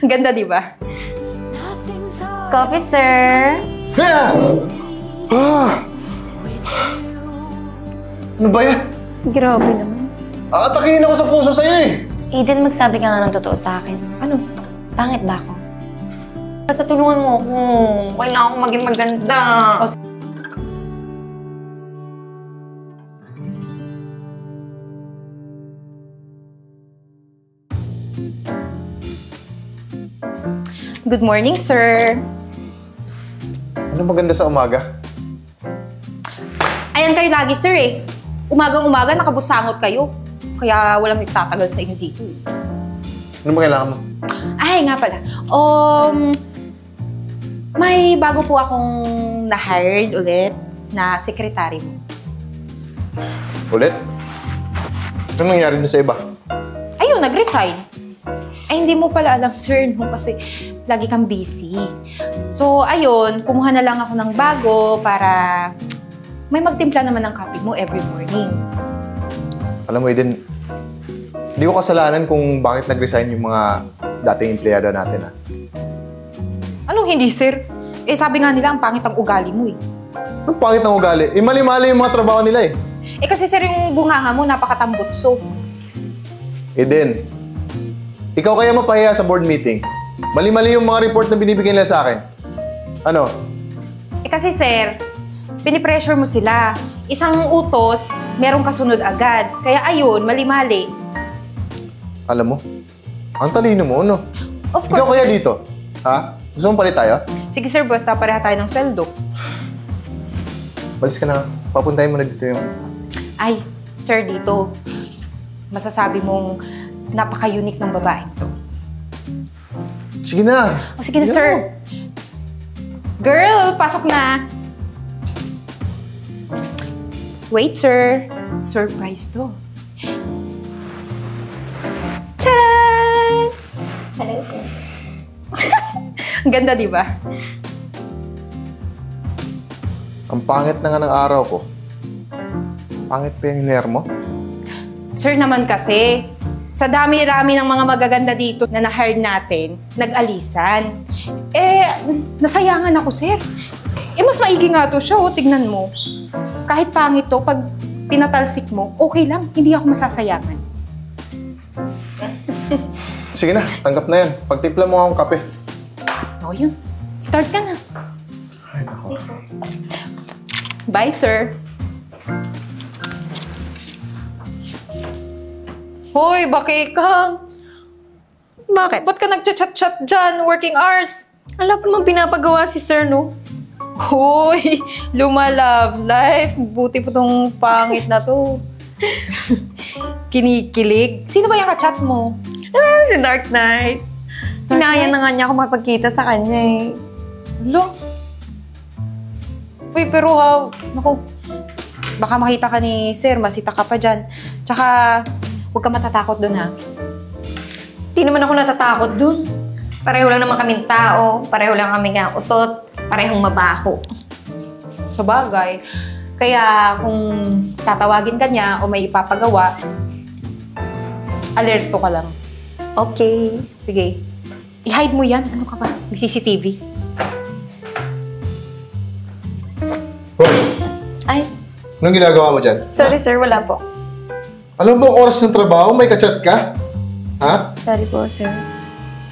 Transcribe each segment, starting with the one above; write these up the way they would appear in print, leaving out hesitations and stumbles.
Ang ganda, di ba? Coffee, sir. Yeah! Ano ba yan? Grabe naman. Aatakihin ako sa puso sa'yo eh. Eden, magsabi ka nga ng totoo sa akin. Ano? Pangit ba ako? Basta tulungan mo ako. Kailangan ko maging maganda. Good morning, sir. Ano maganda sa umaga? Ayan kayo lagi, sir eh. Umagang-umaga, nakabusangot kayo. Kaya walang nagtatagal sa inyo dito. Ano ba kailangan mo? Ay, nga pala. May bago po akong na-hired ulit na sekretary mo. Ulit? Ano nangyari dun sa iba? Ayun, nag-resign. Ay, hindi mo pala alam, sir, no? Kasi lagi kang busy. So, ayun, kumuha na lang ako ng bago para may magtimpla naman ng kape mo every morning. Alam mo, Eden, hindi ko kasalanan kung bakit nag-resign yung mga dating empleyado natin, ha? Anong hindi, sir? Eh, sabi nga nila, ang pangit ang ugali mo, eh. Ang pangit ng ugali. Eh, mali-mali yung mga trabaho nila, eh. Eh, kasi, sir, yung bunganga mo, napakatambutso. Eden, ikaw kaya mapahiya sa board meeting. Mali-mali yung mga report na binibigyan nila sa akin. Ano? Eh, kasi, sir, pinipressure mo sila. Isang utos, merong kasunod agad. Kaya, ayun, mali-mali. Alam mo, ang talino mo, no? Of Ikaw course, kaya sir. dito? Ha? Gusto mong palit tayo? Sige, sir, basta pareha tayo ng sweldo. Balis ka na. Papuntahin mo na dito yung... Ay, sir, dito. Masasabi mong napaka-unique ng babaeng to. Sige na. O, sige na, sir. Girl, pasok na. Wait, sir. Surprise to. Tadaan! Hello, sir. Ang ganda, di ba? Ang pangit na nga ng araw ko. Pangit pa yung hair mo. Sir naman kasi, sa dami-rami ng mga magaganda dito na na-hire natin, nag-alisan. Eh, nasayangan ako, sir. Eh, mas maigi nga to siya, oh. Tignan mo. Kahit pangit to, pag pinatalsik mo, okay lang. Hindi ako masasayangan. Sige na, tanggap na yan. Pagtimpla mo akong kape. O, yun. Start ka na. Ay, nako. Bye, sir. Hoy, bakikang. Bakit? Ba't ka nagchat-chat dyan? Working hours. Wala pa naman pinapagawa si sir, no? Hoy, love life. Buti po tong pangit na to. Kinikilig. Sino ba yung kachat mo? Si Dark Knight. Hinaya na nga niya ako mapagkita sa kanya, eh. Lo? Uy, pero naku, baka makita ka ni sir, masita ka pa dyan. Tsaka, huwag ka matatakot dun, ha? Di naman ako natatakot dun. Pareho lang naman kaming tao, pareho lang kaming utot, parehong mabaho. Sa bagay. Kaya kung tatawagin ka niya o may ipapagawa, alerto ka lang. Okay. Sige. I-hide mo yan. Ano ka ba? May CCTV. Hoy, Ay, anong ginagawa mo dyan? sorry sir, wala po. Alam mo, oras ng trabaho, may kachat ka? Ha? Sorry po, sir.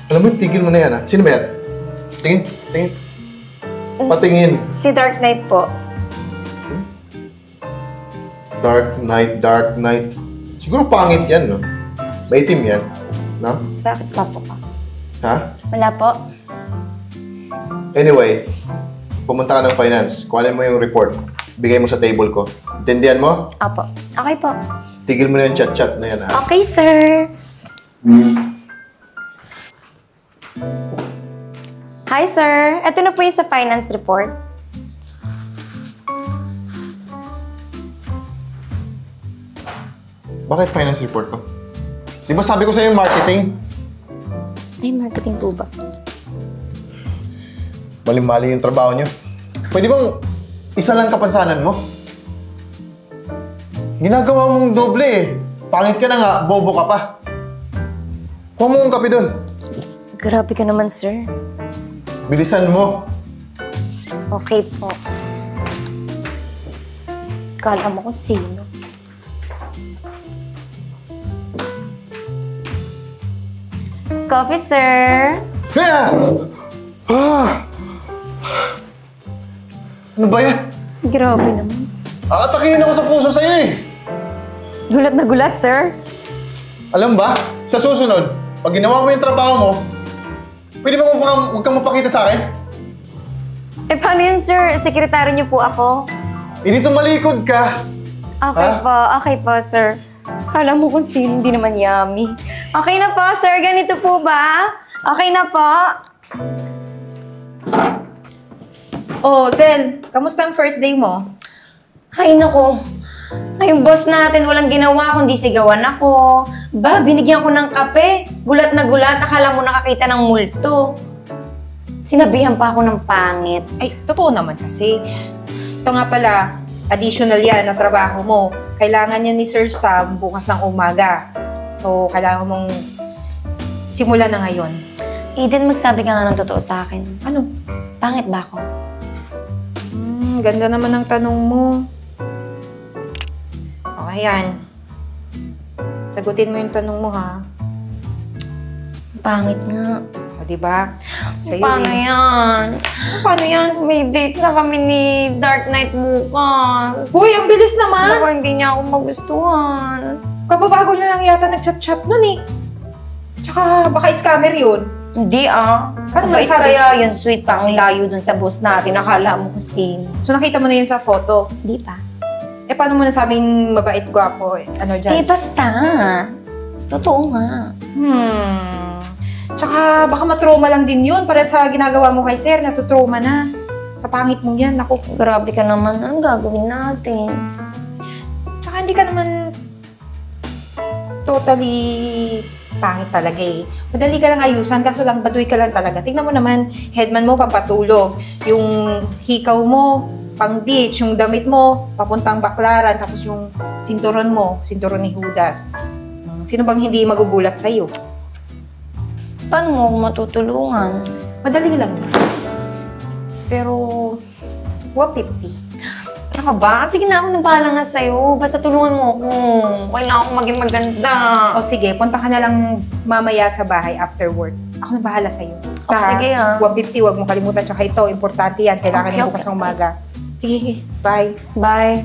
Alam mo, tigil mo na yan, ha? Sino ba yan? Tingin, tingin. Patingin. Si Dark Knight po. Dark Knight. Siguro pangit yan, no? Maitim yan. No? Bakit pa po ka? Ha? Wala po. Anyway, pumunta ka ng finance. Kuhanin mo yung report. Bigay mo sa table ko. Intindihan mo? Opo. Okay po. Tigil mo na yung chat-chat na yan, ha? Okay, sir. Hi, sir. Ito na po yung sa finance report. Bakit finance report to? Di ba sabi ko sa'yo yung marketing? Ay, marketing po ba? Mali-mali yung trabaho niyo. Pwede bang isa lang kapansanan mo? Ginagawa mong doble eh. Pangit ka na nga, bobo ka pa. Kuha mo yung kape dun. Grabe ka naman, sir. Bilisan mo. Okay po. Kala mo kung sino. Coffee, sir. Ah! Ano ba yan? Grabe naman. Aatakihin ako sa puso sa'yo eh. Gulat na gulat, sir. Alam ba, sa susunod, pag ginawa mo yung trabaho mo, pwede ba huwag kang mapakita sa akin? Eh, paano yun, sir? Sekretary niyo po ako. Eh, dito malikod ka. Okay po, sir. Kala mo kung sino, hindi naman yummy. Okay na po, sir. Ganito po ba? Okay na po. Oh, Zel, kamusta ang first day mo? Ay, naku. Ay, yung boss natin walang ginawa kundi sigawan ako. Ba, binigyan ko ng kape. Gulat na gulat. Akala mo nakakita ng multo. Sinabihan pa ako ng pangit. Ay, totoo naman kasi. Ito nga pala, additional yan na trabaho mo. Kailangan yan ni Sir Sam bukas ng umaga. So, kailangan mong simulan na ngayon. Eden, magsabi ka nga ng totoo sa akin. Ano? Pangit ba ako? Ganda naman ng tanong mo. Okay, yan. Sagutin mo yung tanong mo, ha? Pangit nga. O, diba? Sa'yo, Paano eh. yan? Paano yan? May date na kami ni Dark Knight bukas. Uy, ang bilis naman! Ako, hindi niya ako magustuhan. Kababago na lang yata nag-chat-chat nun, eh. Tsaka, baka scammer yun. Hindi ah. Paano Bait masabi? kaya yun, sweet pa. Ang layo dun sa boss natin. Akala mo kung sino. So, nakita mo na yun sa photo. Hindi pa. Eh, paano mo nasabing mabait, gwapo, eh? Ano Eh, dyan? basta. Totoo nga. Tsaka, baka matroma lang din yun para sa ginagawa mo kay Sir. Natutroma na. Sa pangit mo yan. Naku. Grabe ka naman. Anong gagawin natin? Tsaka, hindi ka naman totally pangit talaga eh. Madali ka lang ayusan, kaso lang baduy ka lang talaga. Tingnan mo naman, headman mo pampatulog. Yung hikaw mo, pang beach. Yung damit mo, papuntang baklaran. Tapos yung sinturon mo, sinturon ni Judas. Sino bang hindi magugulat sa'yo? Paano mo ako matutulungan? Madali lang. Pero, 150. Saka ba? Sige na ako na bahala nga sa'yo. Basta tulungan mo ako. Kailangan ko maging maganda. O sige, punta ka na lang mamaya sa bahay after work. Ako na bahala sa'yo. O, sige, ah. 150, wag mo kalimutan. Tsaka ito, importante yan. Kailangan Okay, yung bukas okay. ng umaga. Sige, bye. Bye.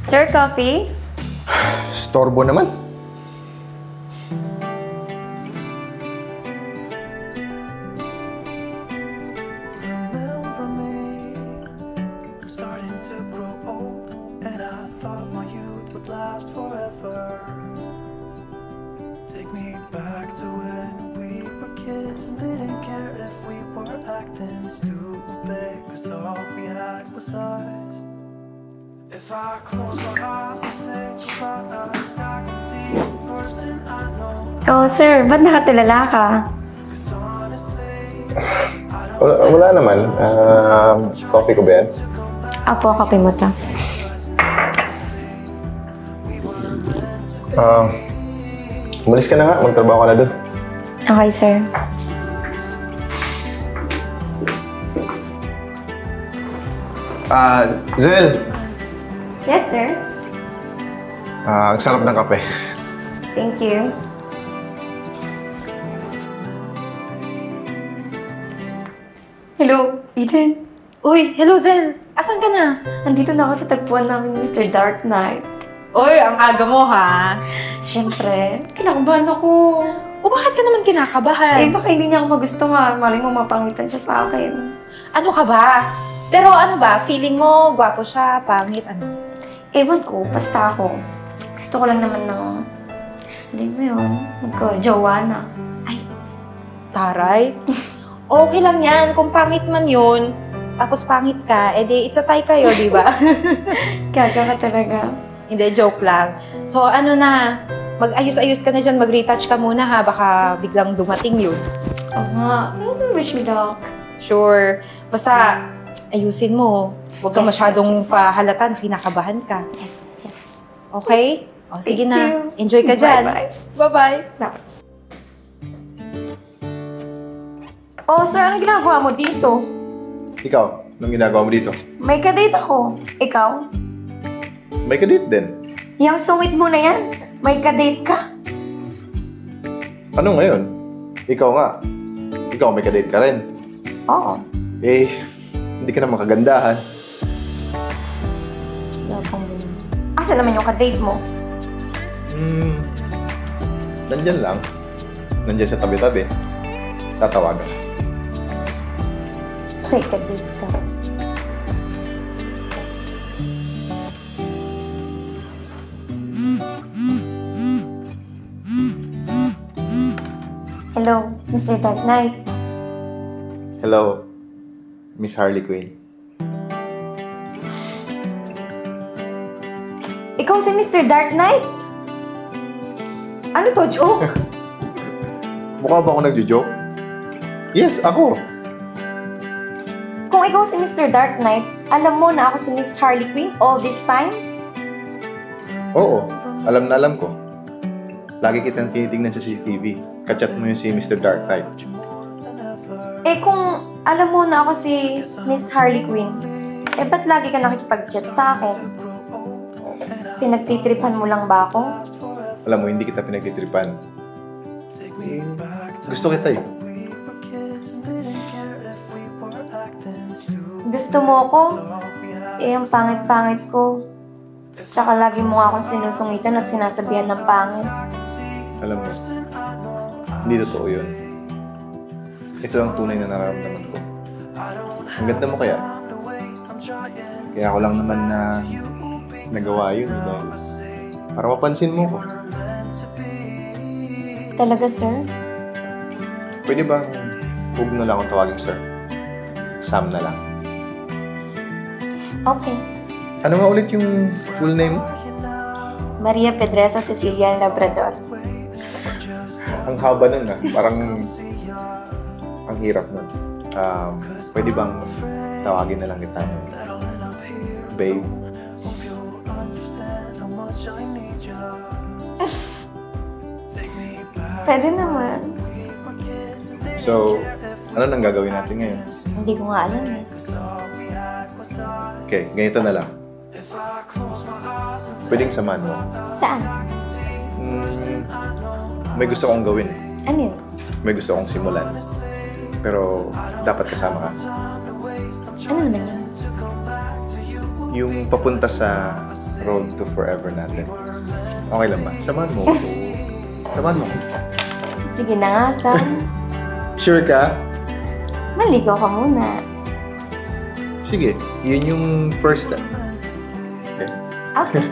Sir, coffee? Storbo naman. Remember me, I'm starting to grow old, and I thought my youth would last forever. Take me back to when we were kids and didn't care if we were acting stupid, 'cause all we had was us. If I close my eyes and think about us, I can see the person I know. Oh, sir. Ba't nakatulala ka? 'Cause honestly, Wala naman. Coffee ko ba yan? Apo, kape mo to. Umalis ka na nga. Magtrabaho ka na doon. Okay, sir. Zel. Yes, sir. Ang sarap ng kape. Thank you. Hello, Eden. Uy, hello Zel. Asan ka na? Andito na ako sa tagpuan namin ni Mr. Dark Knight. Uy, ang aga mo ha. Siyempre, kinakabahan ako. O bakit ka naman kinakabahan? Eh, baka hindi niya ako magustuhan. Malay mo, mapangitan siya sa akin. Ano ka ba? Pero ano ba, feeling mo, gwapo siya, pangit, ano? Ewan ko, basta ako. Gusto ko lang naman ng... Hindi mo yun, magka-jowa na. Ay, taray. Okay lang yan. Kung pangit man yun, tapos pangit ka, edi it's a tie kayo, di ba? Gaga ka talaga. Hindi, joke lang. So ano na, mag-ayos-ayos ka na dyan, mag-retouch ka muna ha, baka biglang dumating yun. Oo nga. Wish me luck. Sure. Basta, ayusin mo. Huwag ka Yes, masyadong pahalata na kinakabahan ka. Yes, yes. Okay? O, sige Thank na. you. Enjoy ka dyan. Bye-bye. Oh, sir, anong ginagawa mo dito? Ikaw, anong ginagawa mo dito? May kadate ako. Ikaw? May kadate din. Yang sungit mo na yan. May kadate ka? Ano ngayon? Ikaw nga. Ikaw, may kadate ka rin. Oo. Eh, hindi ka naman kagandahan. Asa naman yung kadate mo? Nandyan lang. Nandyan sa tabi-tabi. Tatawagan. May kadate ka. Hello, Mr. Dark Knight. Hello, Miss Harley Quinn. Ikaw si Mr. Dark Knight? Ano to, joke? Mukha ba ako nagjo-joke? Yes, ako. Kung ikaw si Mr. Dark Knight, alam mo na ako si Miss Harley Quinn all this time? Oo, alam na alam ko. Lagi kitang tinitingnan sa CCTV. Kachat mo yung si Mr. Dark Knight. Eh kung alam mo na ako si Miss Harley Quinn, eh ba't lagi ka nakikipag-chat sa akin? Pinagtitripan mo lang ba ako? Alam mo, hindi kita pinagtitripan. Gusto kita eh. Gusto mo ako? Eh ang pangit-pangit ko. Tsaka lagi mo nga akong sinusungitan at sinasabihan ng pangit. Alam mo, hindi totoo yun. Ito ang tunay na nararamdaman ko. Ang ganda mo kaya. Kaya ako lang naman na nagawa yun dahil para mapansin mo ko. Talaga, sir? Pwede bang huwag na lang akong tawagin sir? Sam na lang. Okay. Ano nga ulit yung full name mo? Maria Pedresa Cecilia Labrador. Ang haba nun ah. Parang ang hirap nun. Pwede bang tawagin na lang kita? Babe. Pwede naman. So, ano nang gagawin natin ngayon? Hindi ko nga alam eh. Okay, ganito na lang. Pwedeng samahan mo. Saan? May gusto kong gawin. Ano yun? May gusto kong simulan. Pero dapat kasama ka. Ano naman yun? Yung papunta sa road to forever natin. Okay lang ba? Samahan mo ko. Samahan mo ko. Sige na nga, Sam. Sure ka? Maligaw ka muna. Sige, yun yung first step. Okay? Okay.